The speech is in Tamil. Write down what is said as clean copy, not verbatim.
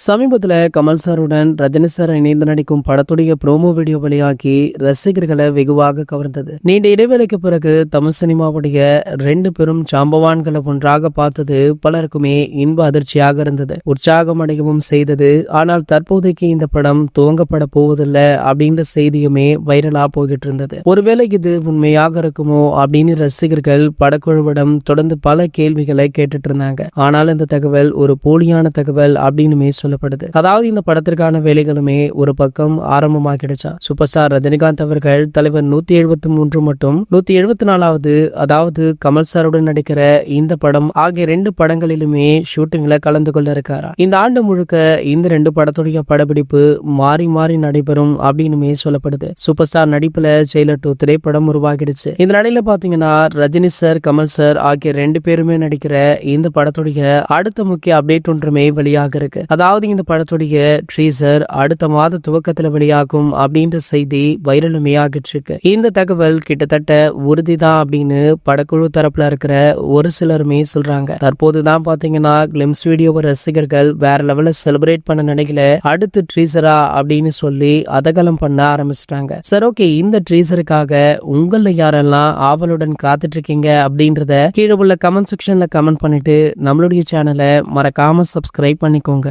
சமீபத்துல கமல் சாருடன் ரஜினி சார் இணைந்து நடிக்கும் படத்துடைய ப்ரோமோ வீடியோ வெளியாகி ரசிகர்களை வெகுவாக கவர்ந்தது. நீண்ட இடைவேளைக்கு பிறகு தமிழ் சினிமாவுடைய 2 பெரும் ஜாம்பவான்களை ஒன்றாக பார்த்தது பலருக்குமே இன்ப அதிர்ச்சியாக இருந்தது, உற்சாகம் அடையவும் செய்தது. ஆனால் தற்போதைக்கு இந்த படம் துவங்கப்பட போவதில்லை அப்படின்ற செய்தியுமே வைரலா போய்கிட்டு இருந்தது. ஒருவேளை இது உண்மையாக இருக்குமோ அப்படின்னு ரசிகர்கள் படக்குழுவிடம் தொடர்ந்து பல கேள்விகளை கேட்டுட்டு இருந்தாங்க. ஆனால் இந்த தகவல் ஒரு போலியான தகவல் அப்படின்னு சொல்லப்படுது. அதாவது இந்த படத்திற்கான வேலைகளுமே ஒரு பக்கம் ஆரம்பமாகிடுச்சா. சூப்பர் ஸ்டார் ரஜினிகாந்த் அவர்கள் தலைவர் 173 மற்றும் 174வது அதாவது கமல் சாருடன் நடிக்கிற இந்த படம் ஆகிய 2 படங்களிலுமே ஷூட்டிங்ல கலந்து கொள்ள இருக்காரா. இந்த ஆண்டு முழுக்க இந்த 2 படத்துடைய படப்பிடிப்பு மாறி மாறி நடைபெறும் அப்படின்னு சொல்லப்படுது. சூப்பர் ஸ்டார் நடிப்புல ஜெயிலர் 2 திரைப்படம் உருவாகிடுச்சு. இந்த நிலையில பாத்தீங்கன்னா ரஜினி சார் கமல் சார் ஆகிய 2 பேருமே நடிக்கிற இந்த படத்துடைய அடுத்த முக்கிய அப்டேட் ஒன்றுமே வெளியாக இருக்கு. அதாவது இந்த படத்துடைய ட்ரீசர் அடுத்த மாத துவக்கத்துல வெளியாகும் அப்படின்ற செய்தி வைரலுமே ஆகிட்டு இருக்கு. இந்த தகவல் கிட்டத்தட்ட உறுதிதான் அப்படின்னு படக்குழு தரப்புல இருக்கிற ஒரு சிலருமே சொல்றாங்க. தற்போதுதான் பாத்தீங்கன்னா கிளிம்ஸ் வீடியோவை ரசிகர்கள் வேற லெவல்ல செலிப்ரேட் பண்ண நினைக்கல அடுத்து ட்ரீசரா அப்படின்னு சொல்லி அதகலம் பண்ண ஆரம்பிச்சிட்டாங்க. சரி, ஓகே, இந்த ட்ரீசருக்காக உங்கள யாரெல்லாம் ஆவலுடன் காத்துட்டு இருக்கீங்க அப்படின்றத கீழே உள்ள கமெண்ட் செக்ஷன்ல கமெண்ட் பண்ணிட்டு நம்மளுடைய சேனலை மறக்காம சப்ஸ்கிரைப் பண்ணிக்கோங்க.